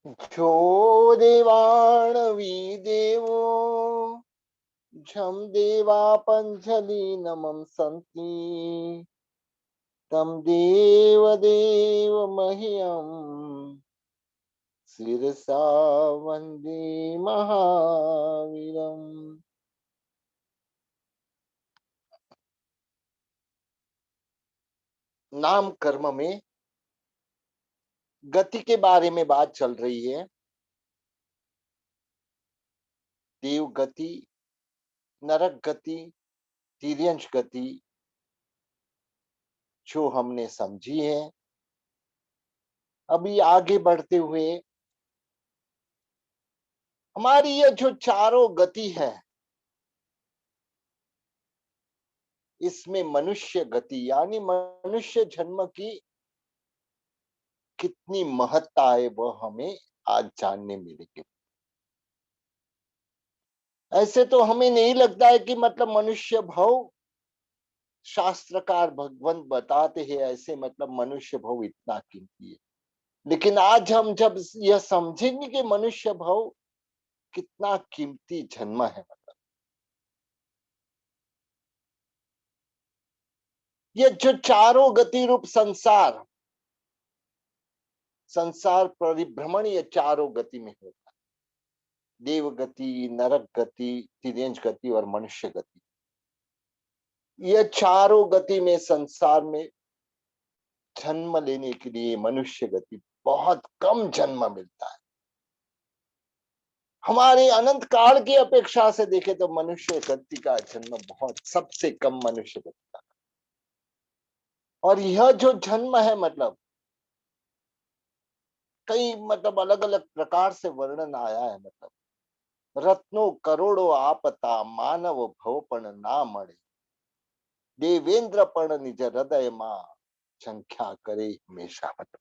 जो देवाणवी देवो झम देवा पंचलीनमं सन्ति तम देव देव मह्यम शिरसा वंदे महावीरम। नाम कर्म में गति के बारे में बात चल रही है। देव गति, नरक गति, तिर्यंश गति जो हमने समझी है। अभी आगे बढ़ते हुए हमारी ये जो चारों गति है, इसमें मनुष्य गति यानी मनुष्य जन्म की कितनी महत्ता है वह हमें आज जानने मिलेगी। ऐसे तो हमें नहीं लगता है कि मतलब मनुष्य भव, शास्त्रकार भगवंत बताते हैं ऐसे मतलब मनुष्य भव इतना कीमती है। लेकिन आज हम जब यह समझेंगे कि मनुष्य भव कितना कीमती जन्म है, मतलब ये जो चारों गति रूप संसार, संसार परिभ्रमण ये चारों गति में होता है। देव गति, नरक गति, तिर्यंश गति और मनुष्य गति। ये चारों गति में संसार में जन्म लेने के लिए मनुष्य गति बहुत कम जन्म मिलता है। हमारे अनंत काल की अपेक्षा से देखे तो मनुष्य गति का जन्म बहुत सबसे कम मनुष्य गति का। और यह जो जन्म है मतलब कई मतलब अलग अलग प्रकार से वर्णन आया है। मतलब रत्नो करोड़ों आपता मानव भवपण ना मरे देवेंद्र पण निज हृदय मां संख्या करे हमेशा। मतलब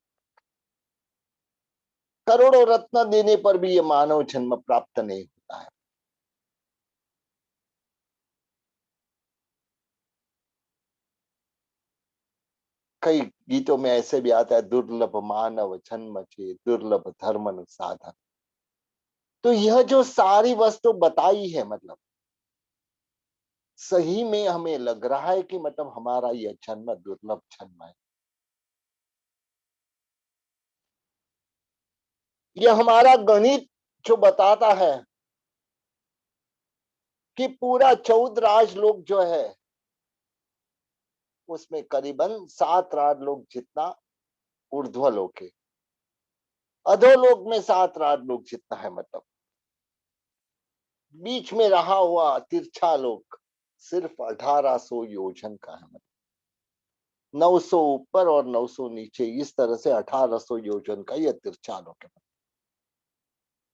करोड़ों रत्न देने पर भी ये मानव जन्म प्राप्त नहीं होता है। कई गीतों में ऐसे भी आता है दुर्लभ मानव जन्म छे दुर्लभ धर्म साधन। तो यह जो सारी वस्तु बताई है मतलब सही में हमें लग रहा है कि मतलब हमारा यह जन्म दुर्लभ जन्म है। यह हमारा गणित जो बताता है कि पूरा 14 राजलोक जो है उसमें करीबन 7 राजलोक जितना ऊर्ध्वलोक है, अधोलोक में 7 राजलोक जितना है। मतलब बीच में रहा हुआ तिरछा लोक सिर्फ 1800 योजन का है। मतलब 900 ऊपर और 900 नीचे, इस तरह से 1800 योजन का यह तिरछा लोक है।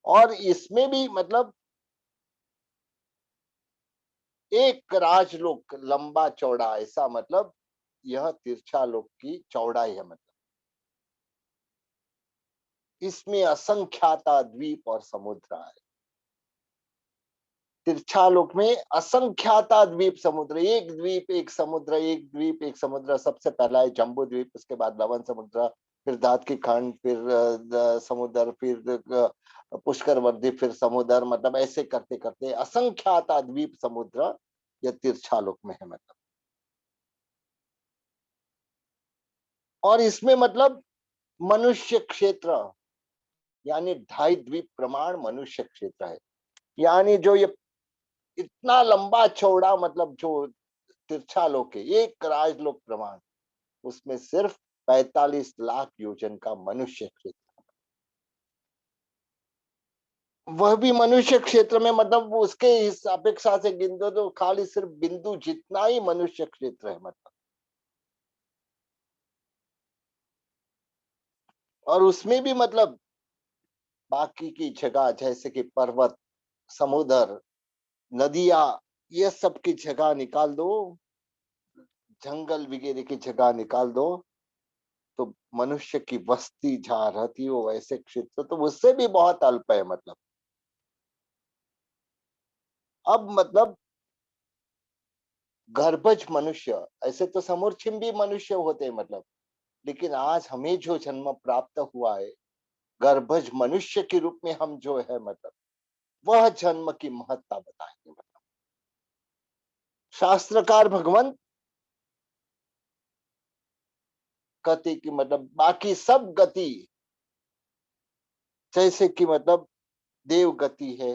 और इसमें भी मतलब एक राजलोक लंबा चौड़ा ऐसा मतलब यह तिरछा लोक की चौड़ाई है। मतलब इसमें असंख्याता द्वीप और समुद्र है। तिरछा लोक में असंख्याता द्वीप समुद्र, एक द्वीप एक समुद्र, एक द्वीप एक समुद्र। सबसे पहला है जम्बू द्वीप, उसके बाद लवण समुद्र, फिर दात की खंड, फिर समुद्र, फिर पुष्कर वर्दी, फिर समुद्र। मतलब ऐसे करते करते असंख्याता द्वीप समुद्र यह तिरछा लोक में है। मतलब और इसमें मतलब मनुष्य क्षेत्र यानी 2.5 द्वीप प्रमाण मनुष्य क्षेत्र है। यानी जो ये इतना लंबा चौड़ा मतलब जो तिरछा लोक है, एक राजलोक प्रमाण, उसमें सिर्फ 45 लाख योजन का मनुष्य क्षेत्र। वह भी मनुष्य क्षेत्र में मतलब उसके इस अपेक्षा से गिन दो तो खाली सिर्फ बिंदु जितना ही मनुष्य क्षेत्र है। मतलब और उसमें भी मतलब बाकी की जगह जैसे कि पर्वत, समुद्र, नदियां, ये सब की जगह निकाल दो, जंगल वगैरह की जगह निकाल दो, तो मनुष्य की बस्ती जहाँ रहती हो वैसे क्षेत्र तो उससे भी बहुत अल्प है। मतलब अब मतलब गर्भज मनुष्य, ऐसे तो समुर्चिम्बी मनुष्य होते हैं मतलब, लेकिन आज हमें जो जन्म प्राप्त हुआ है गर्भज मनुष्य के रूप में हम जो है मतलब वह जन्म की महत्ता बताएंगे। मतलब शास्त्रकार भगवंत गति की मतलब बाकी सब गति, जैसे कि मतलब देव गति है,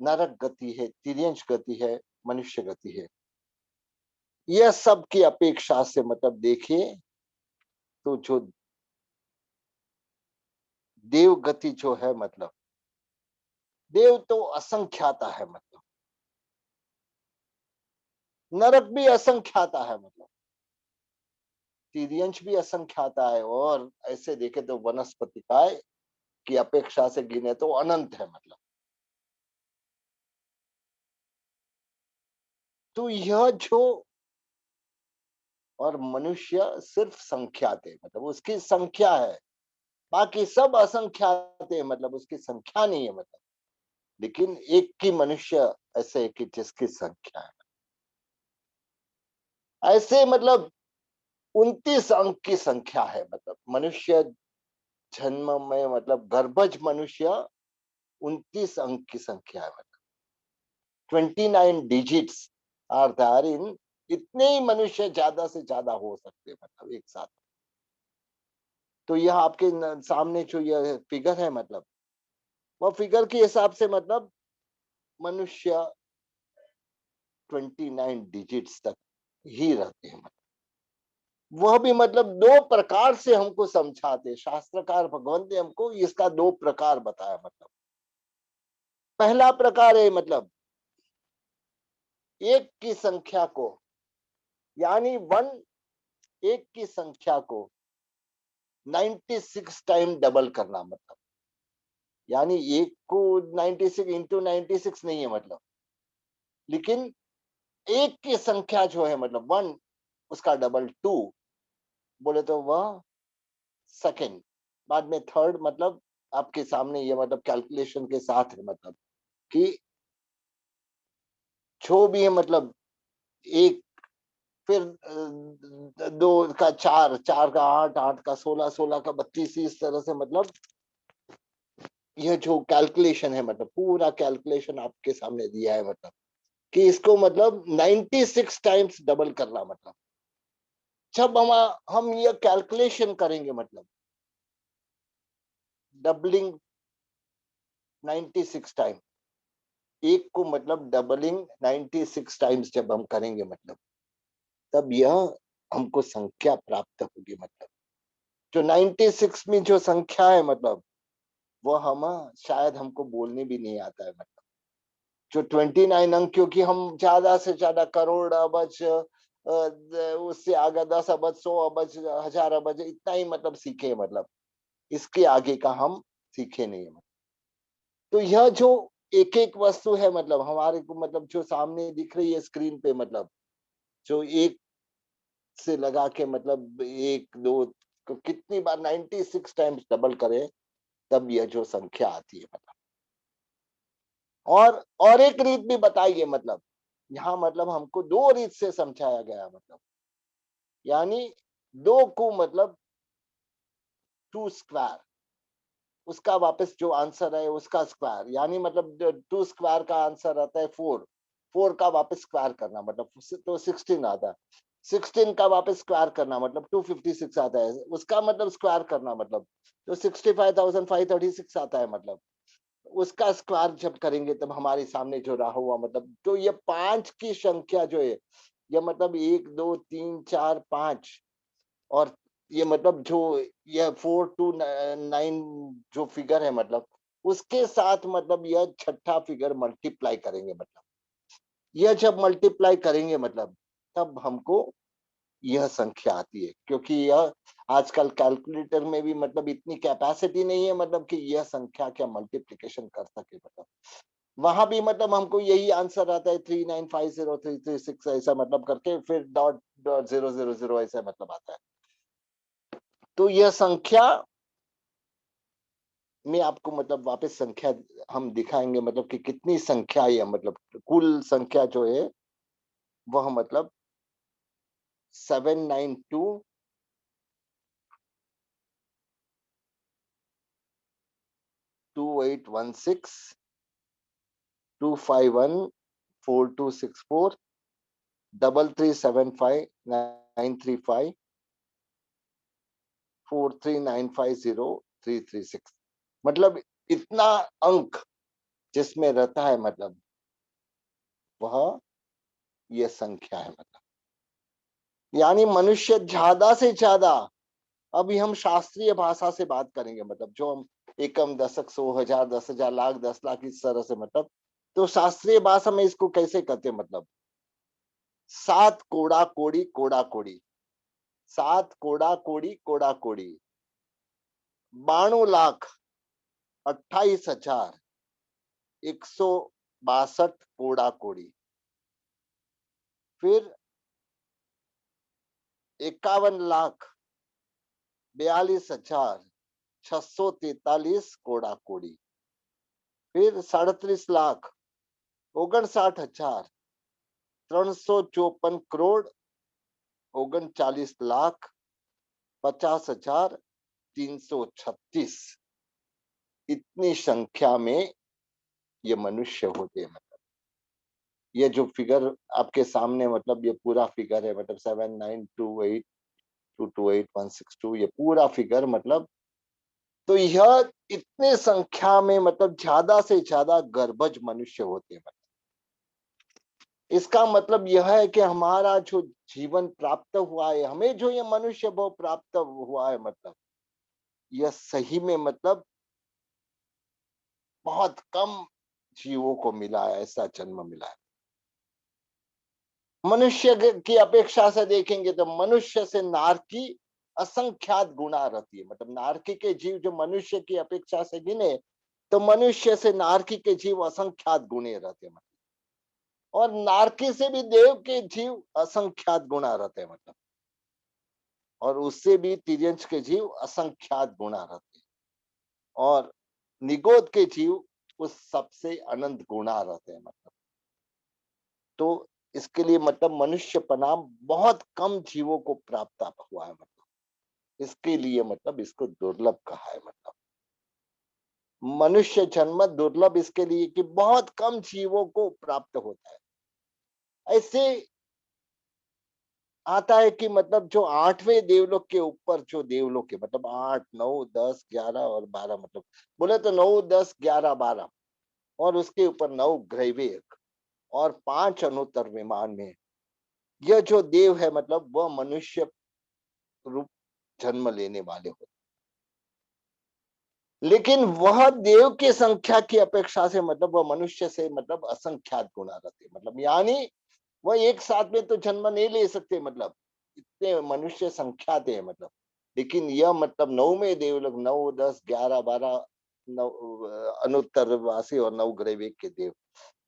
नरक गति है, तिर्यंश गति है, मनुष्य गति है, यह सब की अपेक्षा से मतलब देखिए तो जो देव गति जो है मतलब देव तो असंख्याता है, मतलब नरक भी असंख्याता है, मतलब तिर्यंश भी असंख्याता है, और ऐसे देखे तो वनस्पतिकाय की अपेक्षा से गिने तो अनंत है। मतलब तो यह जो और मनुष्य सिर्फ संख्यात है, मतलब उसकी संख्या है, बाकी सब असंख्यात है, मतलब उसकी संख्या नहीं है। मतलब लेकिन एक की मनुष्य ऐसे है कि जिसकी संख्या है, ऐसे मतलब 29 अंक की संख्या है। मतलब मनुष्य जन्म में मतलब गर्भज मनुष्य 29 अंक की संख्या है। मतलब 29 डिजिट्स आर देयर इन, इतने ही मनुष्य ज्यादा से ज्यादा हो सकते हैं मतलब एक साथ। तो यह आपके सामने जो यह फिगर है, मतलब वह फिगर के हिसाब से मतलब मनुष्य 29 डिजिट्स तक ही रहते हैं। मतलब वह भी मतलब दो प्रकार से हमको समझाते, शास्त्रकार भगवंत ने हमको इसका दो प्रकार बताया। मतलब पहला प्रकार है मतलब एक की संख्या को, यानी वन, एक की संख्या को 96 टाइम डबल करना। मतलब यानी एक को 96 इंटू 96 नहीं है मतलब, लेकिन एक की संख्या जो है मतलब वन, उसका डबल टू बोले तो वह सेकंड, बाद में थर्ड, मतलब आपके सामने ये मतलब कैलकुलेशन के साथ है। मतलब कि जो भी है मतलब एक, फिर दो का चार, चार का आठ, आठ का 16, 16 का 32, इस तरह से मतलब यह जो कैलकुलेशन है मतलब पूरा कैलकुलेशन आपके सामने दिया है। मतलब कि इसको मतलब 96 टाइम्स डबल करना। मतलब जब हम ये कैलकुलेशन करेंगे मतलब डबलिंग 96 टाइम, एक को मतलब डबलिंग 96 टाइम्स जब हम करेंगे मतलब तब यह हमको संख्या प्राप्त होगी। मतलब जो 96 में जो संख्या है मतलब वो हम शायद हमको बोलने भी नहीं आता है। मतलब जो 29 अंक, क्योंकि हम ज्यादा से ज्यादा करोड़ अबज उससे आगे 10 अबज 100 अबज 1000 अबज इतना ही मतलब सीखे। मतलब इसके आगे का हम सीखे नहीं है। तो यह जो एक एक वस्तु है मतलब हमारे को मतलब जो सामने दिख रही है स्क्रीन पे, मतलब जो एक से लगा के मतलब एक दो को कितनी बार 96 टाइम्स डबल करे तब यह जो संख्या आती है। मतलब और एक रीत भी बताइए। मतलब यहाँ मतलब हमको दो रीत से समझाया गया। मतलब यानी दो को मतलब टू स्क्वायर, उसका वापस जो आंसर है उसका स्क्वायर, यानी मतलब टू स्क्वायर का आंसर आता है फोर, फोर का वापस स्क्वायर करना मतलब तो 16 आता है, 16 का वापस स्क्वायर करना मतलब 256 आता है, उसका मतलब स्क्वायर करना मतलब तो 65,536 आता है। मतलब उसका स्क्वायर जब करेंगे तब हमारे सामने जो रहा हुआ मतलब तो ये पांच की संख्या जो है, ये मतलब एक दो तीन चार पांच, और ये मतलब जो ये 4 to 9 जो फिगर है मतलब उसके साथ मतलब यह छठा फिगर मल्टीप्लाई करेंगे। मतलब यह जब मल्टीप्लाई करेंगे मतलब तब हमको यह संख्या आती है, क्योंकि यह आजकल कैलकुलेटर में भी मतलब इतनी कैपेसिटी नहीं है मतलब कि यह संख्या क्या मल्टीप्लिकेशन कर सके। मतलब वहां भी मतलब हमको यही आंसर आता है 39503336 ऐसा मतलब करके फिर डॉट डॉट 000 ऐसा मतलब आता है। तो यह संख्या में आपको मतलब वापस संख्या हम दिखाएंगे मतलब कि कितनी संख्या है, मतलब कुल संख्या जो है वह मतलब 792 2816 251 4264 3375 935 43950336। मतलब इतना अंक जिसमें रहता है, मतलब वह ये संख्या है। मतलब यानी मनुष्य ज्यादा से ज्यादा, अभी हम शास्त्रीय भाषा से बात करेंगे, मतलब जो हम एकम दशक 100 हजार 10 हजार लाख 10 लाख इस तरह से, मतलब तो शास्त्रीय भाषा में इसको कैसे कहते हैं, मतलब 7 कोड़ा कोड़ी 7 कोड़ा कोड़ी 92,28,162 फिर 51,42,643 फिर 37,59,354 39,50,50,336। इतनी संख्या में ये मनुष्य होते हैं। मतलब ये जो फिगर आपके सामने, मतलब ये पूरा फिगर है, मतलब 7928228162, ये पूरा फिगर, मतलब तो यह इतने संख्या में, मतलब ज्यादा से ज्यादा गर्भज मनुष्य होते हैं। मतलब इसका मतलब यह है कि हमारा जो जीवन प्राप्त हुआ है, हमें जो ये मनुष्य भाव प्राप्त हुआ है, मतलब यह सही में, मतलब बहुत कम जीवों को मिला है, ऐसा जन्म मिला है। मनुष्य की अपेक्षा से देखेंगे तो मनुष्य से नारकी असंख्यात गुना रहती है। मतलब नारकी के जीव जो मनुष्य की अपेक्षा से गिने, तो मनुष्य से नारकी के जीव असंख्यात गुणे रहते हैं। मतलब और नारकी से भी देव के जीव असंख्यात गुना रहते हैं। मतलब और उससे भी तिर्यंश के जीव असंख्यात गुना रहते हैं। और निगोद के जीव उस सबसे अनंत गुना रहते हैं। मतलब तो इसके लिए, मतलब मनुष्य पनाम बहुत कम जीवों को प्राप्त हुआ है। मतलब इसके लिए, मतलब इसको दुर्लभ कहा है। मतलब मनुष्य जन्म दुर्लभ इसके लिए कि बहुत कम जीवों को प्राप्त होता है। ऐसे आता है कि मतलब जो 8वें देवलोक के ऊपर जो देवलोक है, मतलब 8 9 10 11 और 12, मतलब बोले तो 9 10 11 12, और उसके ऊपर 9 ग्रैवेक और 5 अनुत्तर विमान में यह जो देव है, मतलब वह मनुष्य रूप जन्म लेने वाले होते। लेकिन वह देव की संख्या की अपेक्षा से, मतलब वह मनुष्य से, मतलब असंख्यात गुना रहते। मतलब यानी वह एक साथ में तो जन्म नहीं ले सकते। मतलब इतने मनुष्य संख्या थे। मतलब लेकिन यह, मतलब 9वें देवलोक 9 10 11 12 नौ अनुत्तरवासी और 9 ग्रैवेक के देव,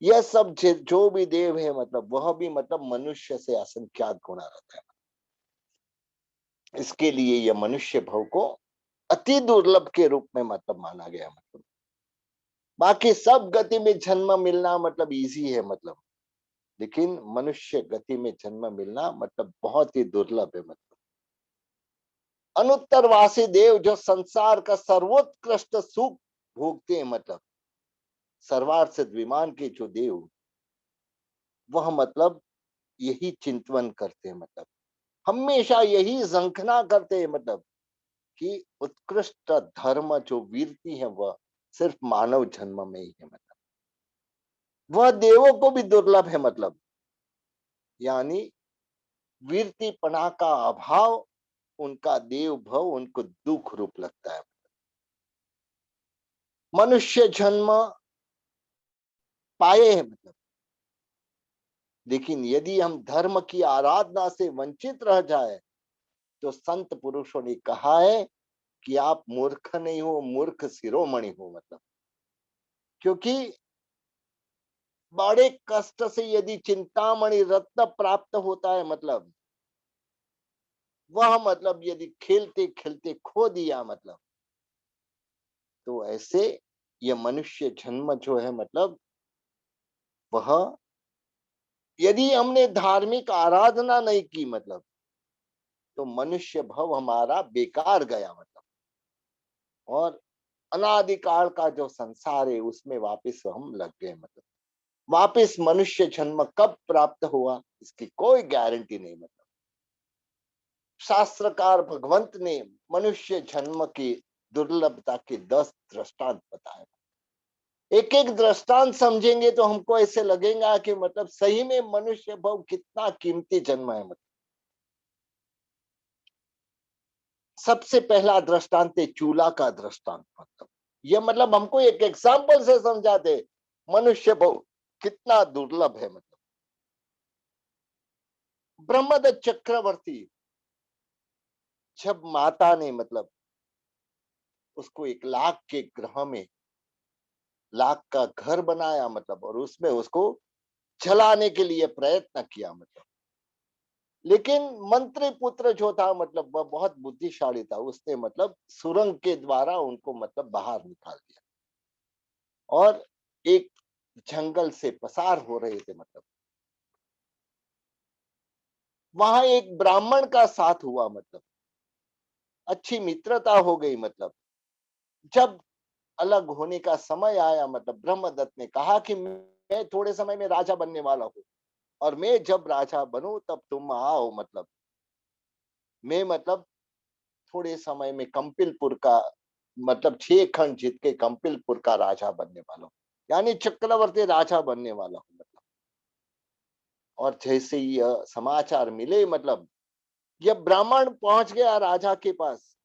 यह सब जो भी देव है, मतलब वह भी, मतलब मनुष्य से असंख्यात गुना रहता है। इसके लिए यह मनुष्य भव को अति दुर्लभ के रूप में, मतलब माना गया। मतलब बाकी सब गति में जन्म मिलना, मतलब इजी है। मतलब लेकिन मनुष्य गति में जन्म मिलना, मतलब बहुत ही दुर्लभ है। मतलब अनुत्तरवासी देव जो संसार का सर्वोत्कृष्ट सुख भोगते हैं, मतलब सर्वार्थ विमान के जो देव, वह मतलब यही चिंतन करते हैं। मतलब हमेशा यही झंखना करते हैं, मतलब कि उत्कृष्ट धर्म जो वीरती है, वह सिर्फ मानव जन्म में ही है। मतलब वह देवों को भी दुर्लभ है। मतलब यानी वीरतीपना का अभाव, उनका देव भव उनको दुख रूप लगता है। मनुष्य जन्म पाए हैं, मतलब लेकिन यदि हम धर्म की आराधना से वंचित रह जाए, तो संत पुरुषों ने कहा है कि आप मूर्ख नहीं हो, मूर्ख शिरोमणि हो। मतलब क्योंकि बड़े कष्ट से यदि चिंतामणि रत्न प्राप्त होता है, मतलब वह, मतलब यदि खेलते खेलते खो दिया, मतलब तो ऐसे ये मनुष्य जन्म जो है, मतलब वह, यदि हमने धार्मिक आराधना नहीं की, मतलब तो मनुष्य भव हमारा बेकार गया। मतलब और अनादिकाल का जो संसार है उसमें वापस हम लग गए। मतलब वापस मनुष्य जन्म कब प्राप्त हुआ इसकी कोई गारंटी नहीं। मतलब शास्त्रकार भगवंत ने मनुष्य जन्म की दुर्लभता के 10 दृष्टांत बताए। एक एक दृष्टांत समझेंगे तो हमको ऐसे लगेगा कि मतलब सही में मनुष्य भव कितना कीमती जन्म है। मतलब सबसे पहला दृष्टांत है चूला का दृष्टांत। मतलब ये मतलब हमको एक एग्जाम्पल से समझाते मनुष्य भव कितना दुर्लभ है। मतलब ब्रह्मदत्त चक्रवर्ती जब माता ने मतलब उसको एक लाख के ग्रह में लाख का घर बनाया मतलब और उसमें उसको जलाने के लिए प्रयत्न किया। मतलब लेकिन मंत्री पुत्र जो था मतलब वह बहुत बुद्धिशाली था। उसने मतलब सुरंग के द्वारा उनको मतलब बाहर निकाल दिया और एक जंगल से पसार हो रहे थे। मतलब वहां एक ब्राह्मण का साथ हुआ। मतलब अच्छी मित्रता हो गई। मतलब जब अलग होने का समय आया मतलब ब्रह्मदत्त ने कहा कि मैं थोड़े समय में राजा बनने वाला हूँ और मैं जब राजा बनूं तब तुम आओ। मतलब मैं मतलब थोड़े समय में कंपिलपुर का मतलब 6 खंड जीत के कंपिलपुर का राजा बनने वाला हूँ, यानी चक्रवर्ती राजा बनने वाला हूँ। मतलब और जैसे ही यह समाचार मिले मतलब यह ब्राह्मण पहुंच गया राजा के पास।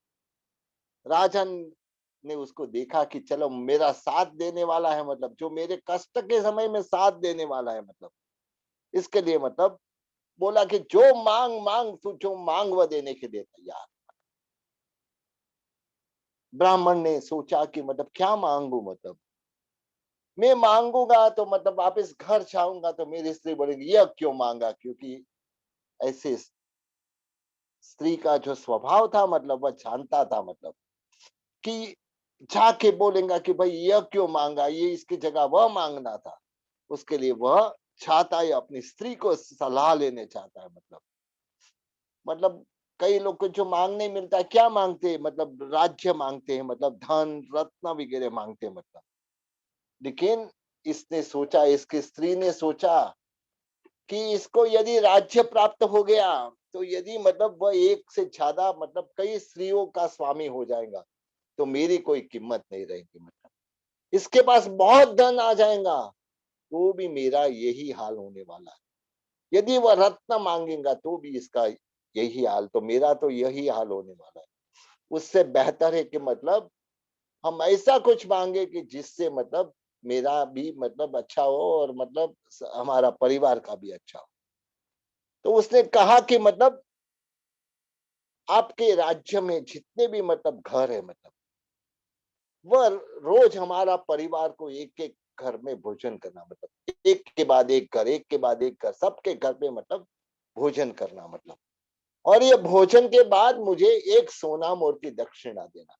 राजा ने उसको देखा कि चलो मेरा साथ देने वाला है। मतलब जो मेरे कष्ट के समय में साथ देने वाला है। मतलब इसके लिए मतलब बोला कि जो मांग मांग तू जो मांग वह देने के लिए तैयार। ब्राह्मण ने सोचा कि मतलब क्या मांगू। मतलब मैं मांगूंगा तो मतलब वापस घर जाऊंगा तो मेरी स्त्री बोलेगी यह क्यों मांगा, क्योंकि ऐसे स्त्री का जो स्वभाव था मतलब वह जानता था मतलब कि जाके बोलेगा कि भाई यह क्यों मांगा, ये इसकी जगह वह मांगना था। उसके लिए वह चाहता है अपनी स्त्री को सलाह लेने चाहता है। मतलब कई लोग को जो मांगने मिलता है क्या मांगते हैं, मतलब राज्य मांगते हैं, मतलब धन रत्न वगैरह मांगते हैं। मतलब लेकिन इसने सोचा, इसकी स्त्री ने सोचा कि इसको यदि राज्य प्राप्त हो गया तो यदि मतलब वह एक से ज्यादा मतलब कई स्त्रियों का स्वामी हो जाएगा तो मेरी कोई कीमत नहीं रहेगी। मतलब इसके पास बहुत धन आ जाएगा तो भी मेरा यही हाल होने वाला है। यदि वह रत्न मांगेगा तो भी इसका यही हाल, तो मेरा तो यही हाल होने वाला है। उससे बेहतर है कि मतलब हम ऐसा कुछ मांगे कि जिससे मतलब मेरा भी मतलब अच्छा हो और मतलब हमारा परिवार का भी अच्छा हो। तो उसने कहा कि मतलब आपके राज्य में जितने भी मतलब घर है मतलब वह रोज हमारा परिवार को एक एक घर में भोजन करना, मतलब एक के बाद एक घर, एक के बाद एक घर, सबके घर पे मतलब भोजन करना। मतलब और ये भोजन के बाद मुझे एक सोना मोर की दक्षिणा देना।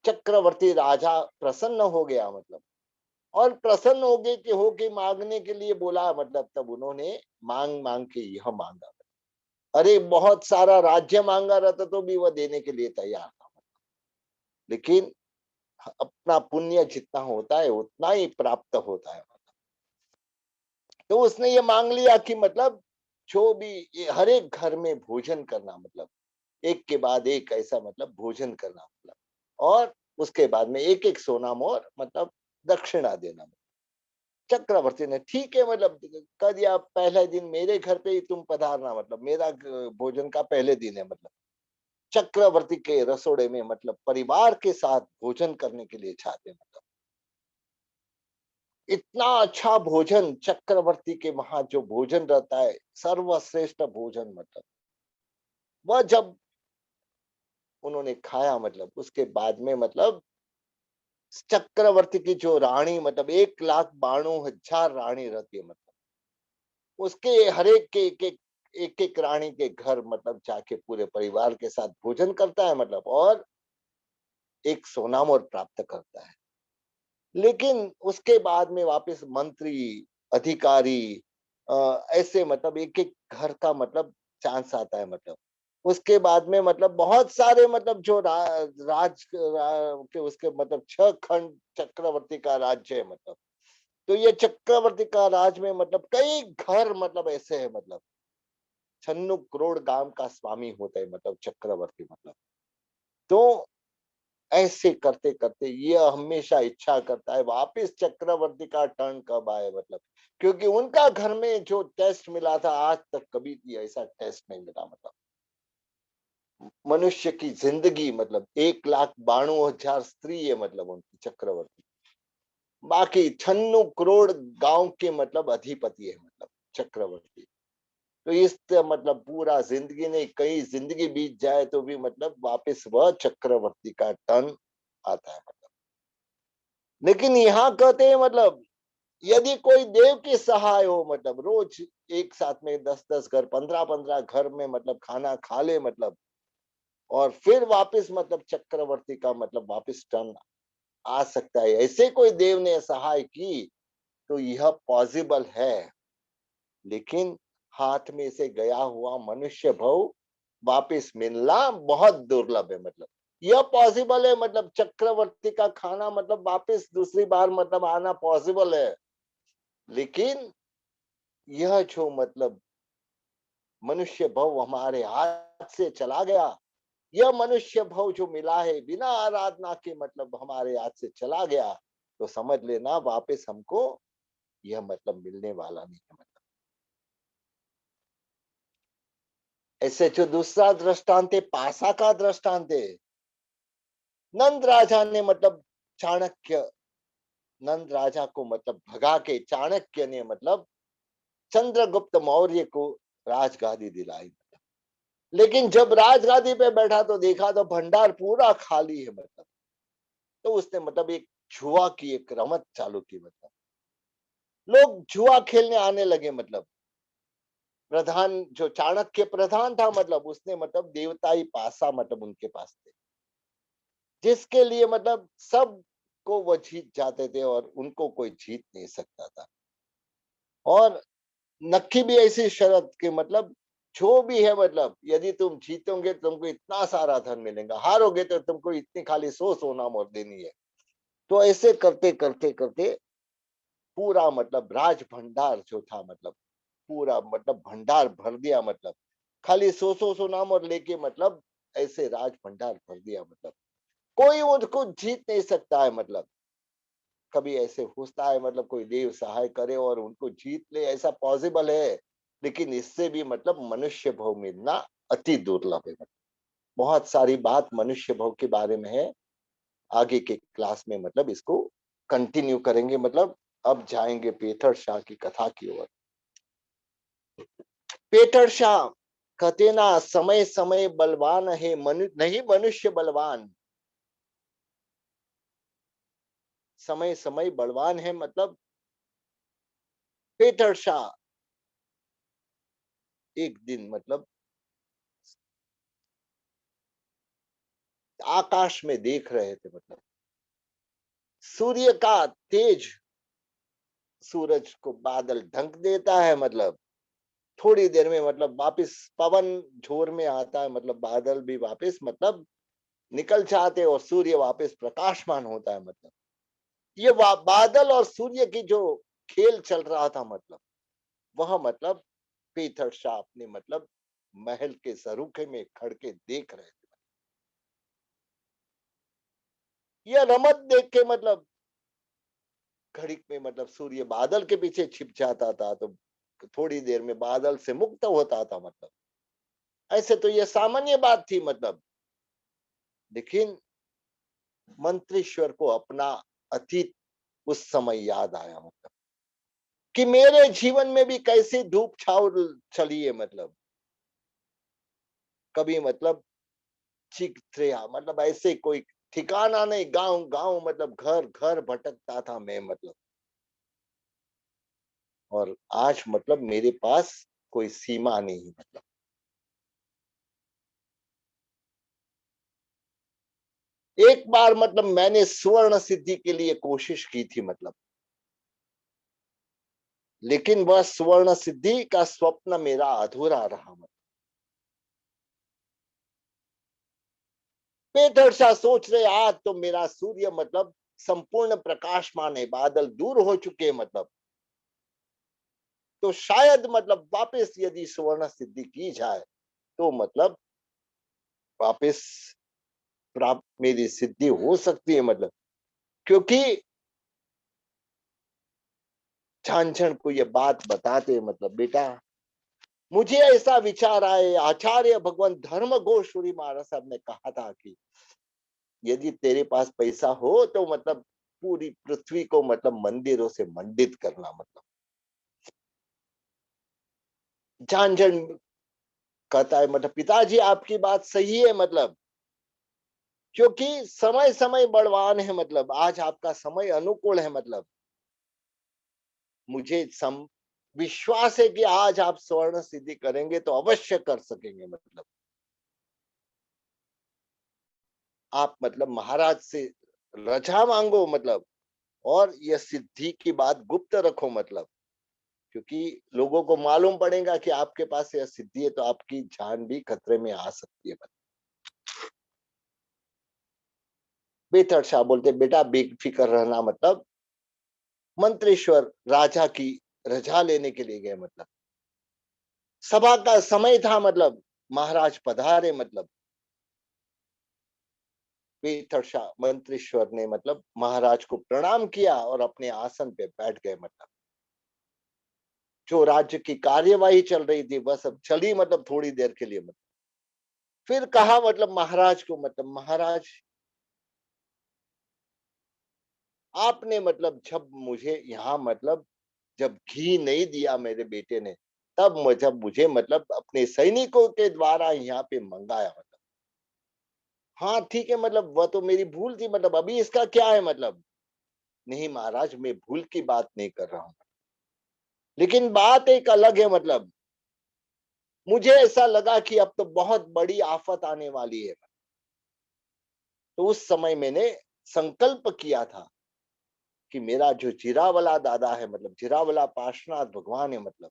चक्रवर्ती राजा प्रसन्न हो गया। मतलब और प्रसन्न हो गए कि हो के मांगने के लिए बोला। मतलब तब उन्होंने मांग मांग के यह मांगा। अरे बहुत सारा राज्य मांगा रहता तो भी वह देने के लिए तैयार था। लेकिन अपना पुण्य जितना होता है उतना ही प्राप्त होता है। तो उसने ये मांग लिया कि मतलब जो भी हर एक घर में भोजन करना, मतलब एक के बाद एक ऐसा मतलब भोजन करना। मतलब और उसके बाद में एक एक सोना मोर मतलब दक्षिणा देना। चक्रवर्ती ने ठीक है मतलब कर दिया। पहले दिन मेरे घर पे ही तुम पधारना, मतलब मेरा भोजन का पहले दिन है। मतलब चक्रवर्ती के रसोड़े में मतलब परिवार के साथ भोजन करने के लिए चाहते। मतलब इतना अच्छा भोजन चक्रवर्ती के वहां जो भोजन रहता है सर्वश्रेष्ठ भोजन। मतलब वह जब उन्होंने खाया मतलब उसके बाद में मतलब चक्रवर्ती की जो रानी मतलब 1,92,000 रानी रहती है। मतलब उसके हर एक के एक एक रानी के घर मतलब जाके पूरे परिवार के साथ भोजन करता है। मतलब और एक सोनाम और प्राप्त करता है। लेकिन उसके बाद में वापस मंत्री अधिकारी ऐसे मतलब एक एक घर का मतलब चांस आता है। मतलब उसके बाद में मतलब बहुत सारे मतलब जो के उसके मतलब 6 खंड चक्रवर्ती का राज्य है मतलब। तो ये चक्रवर्ती का राज में मतलब कई घर मतलब ऐसे है मतलब 96 करोड़ गांव का स्वामी होता है मतलब चक्रवर्ती मतलब। तो ऐसे करते करते ये हमेशा इच्छा करता है वापिस चक्रवर्ती का टर्न कब आए मतलब, क्योंकि उनका घर में जो टेस्ट मिला था आज तक कभी भी ऐसा टेस्ट नहीं मिला मतलब। मनुष्य की जिंदगी मतलब 1,92,000 स्त्री है मतलब उनकी चक्रवर्ती, बाकी 96 करोड़ गांव के मतलब अधिपति है मतलब चक्रवर्ती। तो इस मतलब पूरा जिंदगी नहीं कई जिंदगी बीत जाए तो भी मतलब वापस वह चक्रवर्ती का टर्न आता है मतलब। लेकिन यहाँ कहते हैं मतलब यदि कोई देव की सहाय हो मतलब रोज एक साथ में 10-10 घर 15-15 घर में मतलब खाना खा ले मतलब, और फिर वापस मतलब चक्रवर्ती का मतलब वापस टर्न आ सकता है, ऐसे कोई देव ने सहाय की तो यह पॉसिबल है। लेकिन हाथ में से गया हुआ मनुष्य भव वापिस मिलना बहुत दुर्लभ है मतलब। यह पॉसिबल है मतलब चक्रवर्ती का खाना मतलब वापिस दूसरी बार मतलब आना पॉसिबल है। लेकिन यह जो मतलब मनुष्य भव हमारे हाथ से चला गया, यह मनुष्य भव जो मिला है बिना आराधना के मतलब हमारे हाथ से चला गया, तो समझ लेना वापस हमको यह मतलब मिलने वाला नहीं है मतलब। ऐसे जो दूसरा दृष्टांत है पासा का दृष्टांत है। नंद राजा ने मतलब चाणक्य नंद राजा को मतलब भगा के चाणक्य ने मतलब चंद्रगुप्त मौर्य को राजगादी दिलाई। लेकिन जब राजगादी पे बैठा तो देखा तो भंडार पूरा खाली है मतलब। तो उसने मतलब एक जुआ की एक रमत चालू की मतलब, लोग जुआ खेलने आने लगे मतलब। प्रधान जो चाणक्य प्रधान था मतलब उसने मतलब देवताई पासा मतलब उनके पास थे, जिसके लिए मतलब सब को वो जीत जाते थे और उनको कोई जीत नहीं सकता था। और नक्की भी ऐसी शर्त कि मतलब जो भी है मतलब यदि तुम जीतोगे तुमको इतना सारा धन मिलेगा, हारोगे तो तुमको इतनी खाली 100 सोना मोहर देनी है। तो ऐसे करते करते करते पूरा मतलब राज भंडार जो था मतलब पूरा मतलब भंडार भर दिया मतलब, खाली 100 सोनाम और लेके मतलब ऐसे राज भंडार भर दिया मतलब। कोई उनको जीत नहीं सकता है मतलब। कभी ऐसे होता है मतलब कोई देव सहाय करे और उनको जीत ले, ऐसा पॉसिबल है। लेकिन इससे भी मतलब मनुष्य भव मिलना अति दुर्लभ है मतलब। बहुत सारी बात मनुष्य भव के बारे में है, आगे के क्लास में मतलब इसको कंटिन्यू करेंगे मतलब। अब जाएंगे पेथर शाह की कथा की ओर। पेटर शाह कहते ना समय समय बलवान है नहीं मनुष्य बलवान। समय समय बलवान है मतलब पेटर शाह एक दिन मतलब आकाश में देख रहे थे मतलब सूर्य का तेज, सूरज को बादल ढक देता है मतलब थोड़ी देर में मतलब वापिस पवन जोर में आता है मतलब बादल भी वापिस मतलब निकल जाते और सूर्य वापस प्रकाशमान होता है मतलब। ये बादल और सूर्य की जो खेल चल रहा था मतलब वह मतलब पीटर शाह अपने मतलब महल के सरूखे में खड़ के देख रहे थे। यह रमत देख के मतलब घड़ी में मतलब सूर्य बादल के पीछे छिप जाता था तो थोड़ी देर में बादल से मुक्त होता था मतलब। ऐसे तो यह सामान्य बात थी मतलब। लेकिन मंत्रीश्वर को अपना अतीत उस समय याद आया मतलब कि मेरे जीवन में भी कैसी धूप छाव चली है मतलब। कभी मतलब चीख थे मतलब ऐसे कोई ठिकाना नहीं, गांव गांव मतलब घर घर भटकता था मैं मतलब। और आज मतलब मेरे पास कोई सीमा नहीं मतलब। एक बार मतलब मैंने स्वर्ण सिद्धि के लिए कोशिश की थी मतलब, लेकिन वह स्वर्ण सिद्धि का स्वप्न मेरा अधूरा रहा मतलब। पेटर्षा सोच रहे आज तो मेरा सूर्य मतलब संपूर्ण प्रकाशमान है, बादल दूर हो चुके हैं मतलब, तो शायद मतलब वापस यदि स्वर्ण सिद्धि की जाए तो मतलब वापस प्राप्त मेरी सिद्धि हो सकती है मतलब। क्योंकि झांझण को ये बात बताते मतलब बेटा, मुझे ऐसा विचार आए, आचार्य भगवान धर्म गोस्वामी महाराज साहब ने कहा था कि यदि तेरे पास पैसा हो तो मतलब पूरी पृथ्वी को मतलब मंदिरों से मंडित करना मतलब। झांझण कहता है मतलब पिताजी आपकी बात सही है मतलब, क्योंकि समय समय बलवान है मतलब, आज आपका समय अनुकूल है मतलब, मुझे विश्वास है कि आज आप स्वर्ण सिद्धि करेंगे तो अवश्य कर सकेंगे मतलब। आप मतलब महाराज से रजा मांगो मतलब, और यह सिद्धि की बात गुप्त रखो मतलब, क्योंकि लोगों को मालूम पड़ेगा कि आपके पास यह सिद्धि है तो आपकी जान भी खतरे में आ सकती है मतलब। बेहतर शाह बोलते बेटा बेफिक्र रहना मतलब, मंत्रेश्वर राजा की रजा लेने के लिए गए मतलब, सभा का समय था मतलब, महाराज पधारे मतलब। बेहतर शाह मंत्रेश्वर ने मतलब महाराज को प्रणाम किया और अपने आसन पे बैठ गए मतलब। जो राज्य की कार्यवाही चल रही थी बस अब चली मतलब थोड़ी देर के लिए मतलब। फिर कहा मतलब महाराज को मतलब महाराज, आपने मतलब जब मुझे यहाँ मतलब जब घी नहीं दिया मेरे बेटे ने, तब जब मुझे मतलब अपने सैनिकों के द्वारा यहाँ पे मंगाया मतलब। हाँ ठीक है मतलब वह तो मेरी भूल थी मतलब, अभी इसका क्या है मतलब। नहीं महाराज मैं भूल की बात नहीं कर रहा हूँ, लेकिन बात एक अलग है मतलब, मुझे ऐसा लगा कि अब तो बहुत बड़ी आफत आने वाली है। तो उस समय मैंने संकल्प किया था कि मेरा जो जीरावला दादा है मतलब, जीरावला पार्श्वनाथ भगवान है मतलब,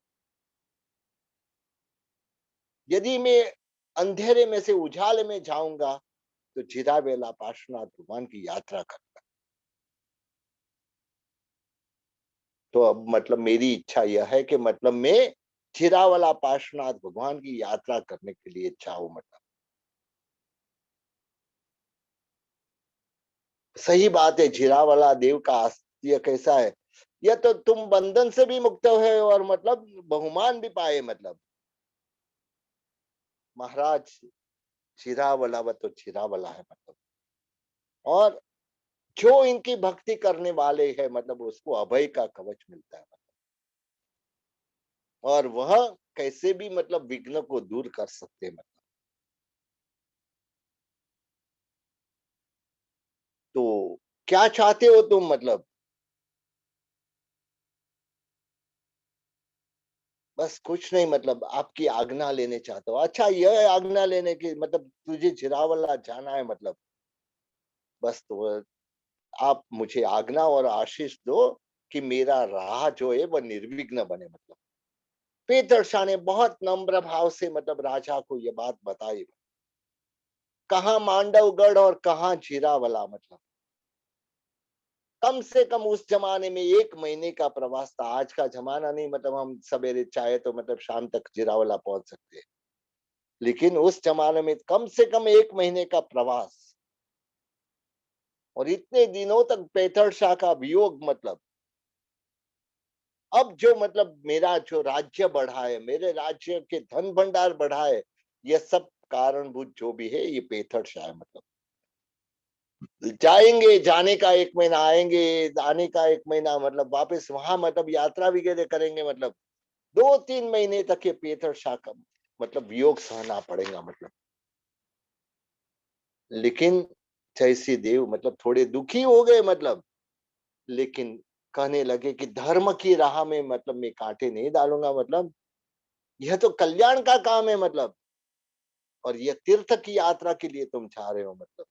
यदि मैं अंधेरे में से उजाले में जाऊंगा तो जीरावेला पार्श्वनाथ भगवान की यात्रा करूंगा। तो अब मतलब मेरी इच्छा यह है कि मतलब मैं जीरावला पार्श्वनाथ भगवान की यात्रा करने के लिए चाहूं मतलब। सही बात है, जीरावला देव का आस्तिक कैसा है, यह तो तुम बंधन से भी मुक्त हुए और मतलब बहुमान भी पाए मतलब। महाराज जीरावला व तो जीरावला है मतलब, और जो इनकी भक्ति करने वाले हैं मतलब उसको अभय का कवच मिलता है मतलब। और वह कैसे भी मतलब विघ्न को दूर कर सकते हैं मतलब। तो क्या चाहते हो तुम मतलब। बस कुछ नहीं मतलब आपकी आज्ञा लेने चाहता हूँ। अच्छा यह आज्ञा लेने की मतलब तुझे जिरावला जाना है मतलब, बस तो आप मुझे आज्ञा और आशीष दो कि मेरा राह जो है वह निर्विघ्न बने मतलब। पेतरशाह ने बहुत नम्र भाव से मतलब राजा को ये बात बताई, कहाँ मांडवगढ़ और कहाँ जीरावला मतलब, कम से कम उस जमाने में 1 महीने का प्रवास था। आज का जमाना नहीं मतलब हम सवेरे चाहे तो मतलब शाम तक जिरावला पहुंच सकते हैं, लेकिन उस जमाने में कम से कम 1 महीने का प्रवास, और इतने दिनों तक पेथर शाह का वियोग मतलब। अब जो मतलब मेरा जो राज्य बढ़ा है, मेरे राज्य के धन भंडार बढ़ा है, यह सब कारणभूत जो भी है ये पेथर शाह है मतलब। जाएंगे, जाने का 1 महीना, आएंगे आने का 1 महीना मतलब, वापस वहां मतलब यात्रा वगैरह करेंगे मतलब, 2-3 महीने तक ये पेथर शाह का मतलब वियोग सहना पड़ेगा मतलब। लेकिन जैसे देव मतलब थोड़े दुखी हो गए मतलब, लेकिन कहने लगे कि धर्म की राह में मतलब मैं कांटे नहीं डालूंगा मतलब, यह तो कल्याण का काम है मतलब, और यह तीर्थ की यात्रा के लिए तुम जा रहे हो मतलब।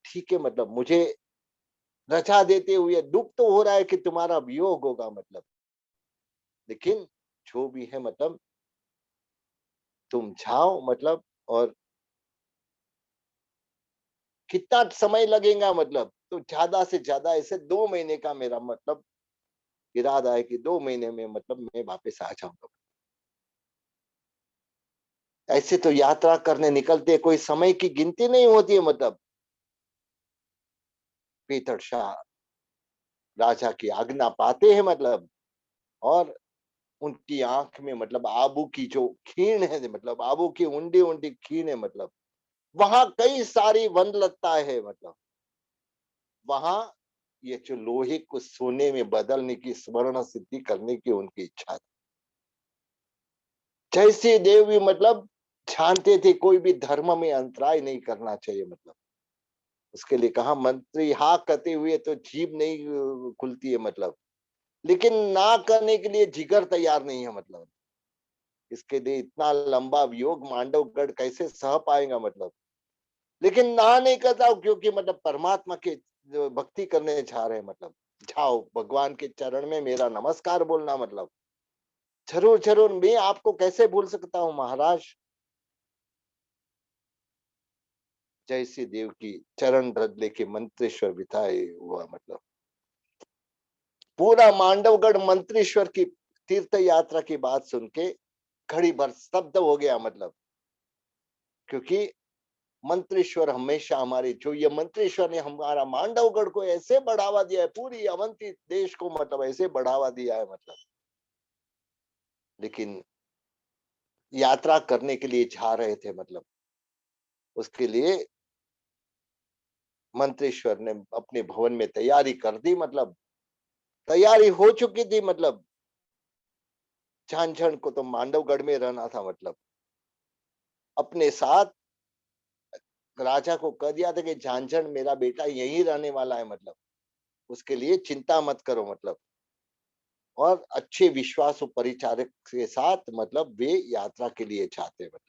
ठीक है मतलब मुझे रजा देते हुए दुख तो हो रहा है कि तुम्हारा वियोग होगा मतलब, लेकिन जो भी है मतलब तुम जाओ मतलब, और कितना समय लगेगा मतलब, तो ज्यादा से ज्यादा ऐसे 2 महीने का मेरा मतलब इरादा है कि 2 महीने में मतलब मैं वापस आ जाऊंगा। ऐसे तो यात्रा करने निकलते कोई समय की गिनती नहीं होती है मतलब। पीतड़ शाह राजा की आज्ञा पाते हैं मतलब, और उनकी आंख में मतलब आबू की जो खीण है, मतलब आबू की उंडी उंडी खीण है मतलब, वहां कई सारी वनलता है मतलब, वहां ये जो लोहे को सोने में बदलने की स्वर्ण सिद्धि करने की उनकी इच्छा थी। जैसे देव भी मतलब जानते थे कोई भी धर्म में अंतराय नहीं करना चाहिए मतलब, उसके लिए कहा मंत्री हाँ कहते हुए तो जीभ नहीं खुलती है मतलब, लेकिन ना करने के लिए जिगर तैयार नहीं है मतलब। इसके लिए इतना लंबा योग मांडवगढ़ कैसे सह पाएगा मतलब, लेकिन ना नहीं करता हूं, क्योंकि मतलब परमात्मा के जो भक्ति करने जा रहे हैं मतलब, जाओ भगवान के चरण में मेरा नमस्कार बोलना मतलब, जरूर जरूर मैं आपको कैसे भूल सकता हूँ महाराज। जैसे देव की चरण रज लेके मंत्रेश्वर बिताए हुआ मतलब, पूरा मांडवगढ़ मंत्रेश्वर की तीर्थ यात्रा की बात सुन के घड़ी भर स्तब्ध हो गया मतलब, क्योंकि मंत्रेश्वर हमेशा हमारे जो ये मंत्रेश्वर ने हमारा मांडवगढ़ को ऐसे बढ़ावा दिया है, पूरी अवंती देश को मतलब ऐसे बढ़ावा दिया है मतलब। लेकिन यात्रा करने के लिए जा रहे थे मतलब, उसके लिए मंत्रेश्वर ने अपने भवन में तैयारी कर दी मतलब, तैयारी हो चुकी थी मतलब, झांझण को तो मांडवगढ़ में रहना था मतलब, अपने साथ राजा को कह दिया था कि झांझण मेरा बेटा यहीं रहने वाला है मतलब, उसके लिए चिंता मत करो मतलब, और अच्छे विश्वास और परिचारक के साथ मतलब वे यात्रा के लिए जाते मतलब,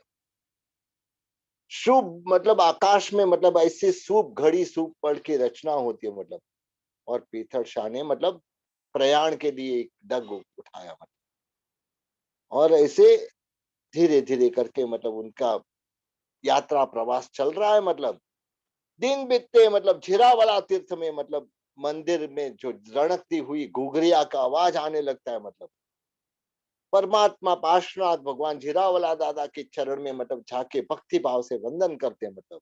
शुभ मतलब आकाश में मतलब ऐसी शुभ घड़ी शुभ पढ़ की रचना होती है मतलब, और पीथर शाह ने मतलब प्रयाण के लिए एक डग उठाया मतलब, और ऐसे धीरे धीरे करके मतलब उनका यात्रा प्रवास चल रहा है मतलब, दिन बीतते मतलब झिरावला तीर्थ में मतलब मंदिर में जो रणकती हुई घुघरिया का आवाज आने लगता है मतलब, परमात्मा पार्श्वनाथ भगवान झिरावला दादा के चरण में मतलब जाके भक्ति भाव से वंदन करते हैं मतलब,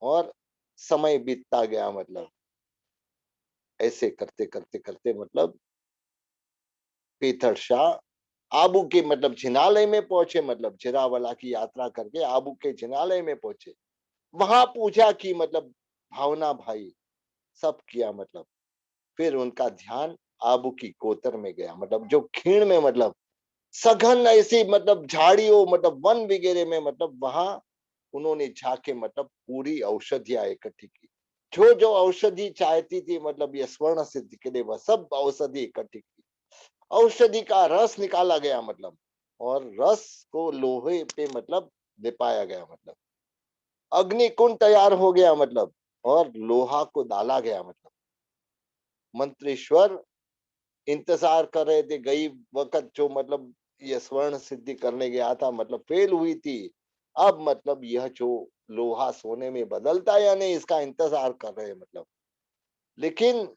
और समय बीतता गया मतलब, ऐसे करते करते करते मतलब पीथर शाह आबू के मतलब जिनालय में पहुंचे मतलब, झिरावला की यात्रा करके आबू के जिनालय में पहुंचे, वहां पूजा की मतलब, भावना भाई सब किया मतलब, फिर उनका ध्यान आबू की कोतर में गया मतलब, जो खीण में मतलब सघन ऐसी मतलब झाड़ियों मतलब वन वगैरह में मतलब, वहां उन्होंने जाके मतलब पूरी औषधियां इकट्ठी की, जो जो औषधि चाहती थी मतलब ये स्वर्ण सिद्धि के लिए, वह सब औषधि इकट्ठी की, औषधि का रस निकाला गया मतलब, और रस को लोहे पे मतलब लिपाया गया मतलब, अग्नि कुंड तैयार हो गया मतलब, और लोहा को डाला गया मतलब, मंत्रेश्वर इंतजार कर रहे थे, गई वक्त जो मतलब ये स्वर्ण सिद्धि करने गया था मतलब फेल हुई थी, अब मतलब यह जो लोहा सोने में बदलता है या नहीं इसका इंतजार कर रहे हैं मतलब, लेकिन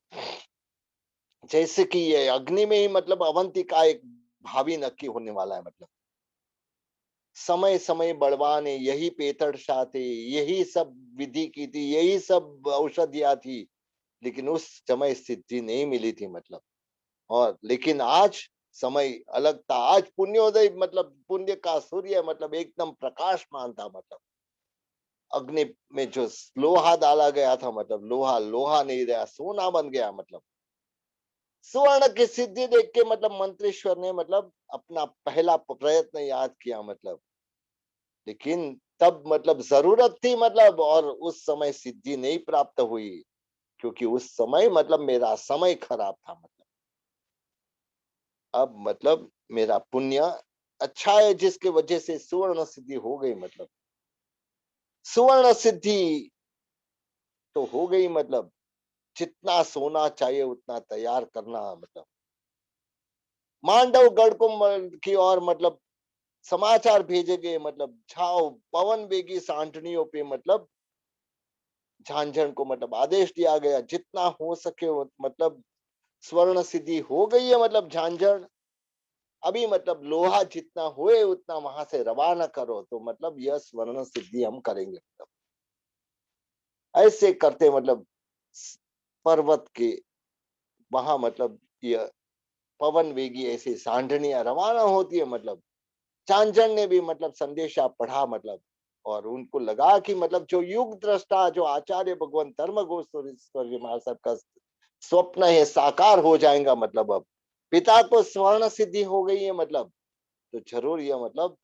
जैसे कि ये अग्नि में ही मतलब अवंती का एक भावी नक्की होने वाला है मतलब, समय समय बड़वा ने यही पेतड़ शाह थे, यही सब विधि की थी, यही सब औषधियां थी, लेकिन उस समय सिद्धि नहीं मिली थी मतलब, और लेकिन आज समय अलग था, आज पुण्योदय मतलब पुण्य का सूर्य मतलब एकदम प्रकाशमान था मतलब, अग्नि में जो लोहा डाला गया था मतलब लोहा लोहा नहीं रहा, सोना बन गया मतलब, स्वर्ण की सिद्धि देख के मतलब मंत्रेश्वर ने मतलब अपना पहला प्रयत्न याद किया मतलब, लेकिन तब मतलब जरूरत थी मतलब, और उस समय सिद्धि नहीं प्राप्त हुई, क्योंकि उस समय मतलब मेरा समय खराब था मतलब, अब मतलब मेरा पुण्य अच्छा है जिसके वजह से सुवर्ण सिद्धि हो गई मतलब, सुवर्ण सिद्धि तो हो गई मतलब, जितना सोना चाहिए उतना तैयार करना मतलब, मांडवगढ़ को की ओर मतलब समाचार भेजे गए मतलब, जाओ पवन वेगी सांठनियों पे मतलब झांझण को मतलब आदेश दिया गया जितना हो सके मतलब स्वर्ण सिद्धि हो गई है, मतलब झांझण अभी मतलब लोहा जितना हुए उतना वहां से रवाना करो, तो मतलब यह स्वर्ण सिद्धि हम करेंगे। मतलब ऐसे करते मतलब पर्वत के वहां मतलब यह पवन वेगी ऐसी सांढनियां रवाना होती है। मतलब चांचन ने भी मतलब संदेशा पढ़ा, मतलब और उनको लगा कि मतलब जो युग दृष्टा जो आचार्य भगवान धर्म गोस्वामी महाराज साहब का स्वप्न है साकार हो जाएगा। मतलब अब पिता को स्वर्ण सिद्धि हो गई है, मतलब तो जरूर यह मतलब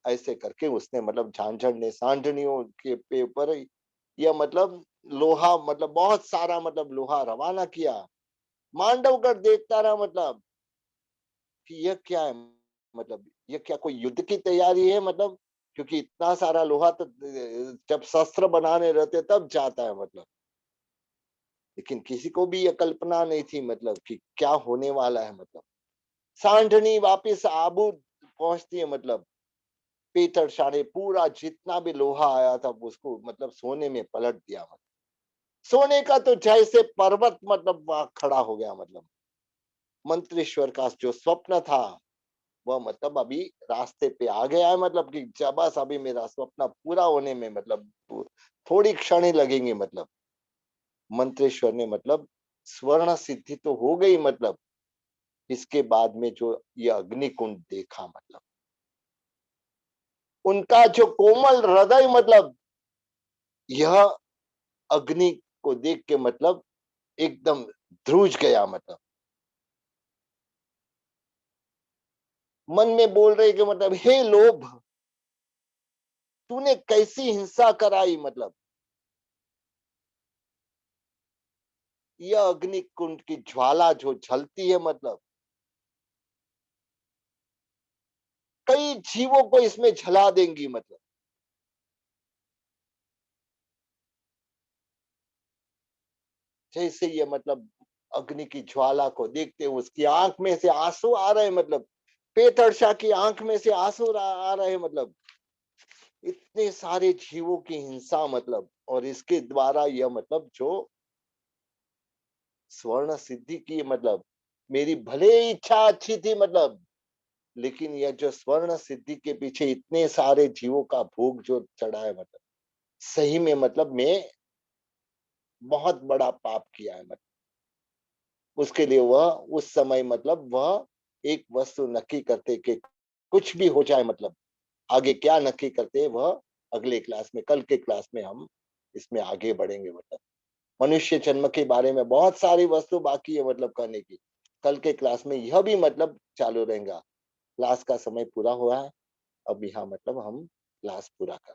ऐसे करके उसने मतलब झांझन ने सांढनियों के पेपर यह मतलब लोहा मतलब बहुत सारा मतलब लोहा रवाना किया। मांडवगढ़ देखता रहा मतलब कि यह क्या है, मतलब ये क्या कोई युद्ध की तैयारी है, मतलब क्योंकि इतना सारा लोहा तो जब शस्त्र बनाने रहते तब जाता है। मतलब लेकिन किसी को भी यह कल्पना नहीं थी मतलब कि क्या होने वाला है। मतलब सांढनी वापिस आबू पहुंचती है, मतलब पीतर शाह ने पूरा जितना भी लोहा आया था उसको मतलब सोने में पलट दिया। मतलब सोने का तो जैसे पर्वत मतलब वहां खड़ा हो गया। मतलब मंत्रेश्वर का जो स्वप्न था वह मतलब अभी रास्ते पे आ गया है। मतलब कि जब बस अभी मेरा स्वप्न पूरा होने में मतलब थोड़ी क्षण ही लगेंगे। मतलब मंत्रेश्वर ने मतलब स्वर्ण सिद्धि तो हो गई। मतलब इसके बाद में जो ये अग्निकुंड देखा, मतलब उनका जो कोमल हृदय मतलब यह अग्नि को देख के मतलब एकदम ध्रुज गया। मतलब मन में बोल रहे कि मतलब हे लोभ, तूने कैसी हिंसा कराई। मतलब यह अग्नि कुंड की ज्वाला जो जलती है, मतलब कई जीवों को इसमें जला देंगी। मतलब जैसे ये मतलब अग्नि की ज्वाला को देखते उसकी आंख में से आंसू आ रहे हैं। मतलब पेतरशा की आंख में से आंसू आ रहे हैं। मतलब इतने सारे जीवों की हिंसा, मतलब और इसके द्वारा यह मतलब जो स्वर्ण सिद्धि की, मतलब मेरी भले ही इच्छा अच्छी थी, मतलब लेकिन यह जो स्वर्ण सिद्धि के पीछे इतने सारे जीवों का भोग जो चढ़ा है, मतलब सही में मतलब मैं बहुत बड़ा पाप किया है। मतलब उसके लिए वह उस समय मतलब वह एक वस्तु नक्की करते कि कुछ भी हो जाए, मतलब आगे क्या नक्की करते वह अगले क्लास में, कल के क्लास में हम इसमें आगे बढ़ेंगे। मतलब मनुष्य जन्म के बारे में बहुत सारी वस्तु बाकी है मतलब करने की। कल के क्लास में यह भी मतलब चालू रहेगा। क्लास का समय पूरा हुआ है, अब यहाँ मतलब हम क्लास पूरा कर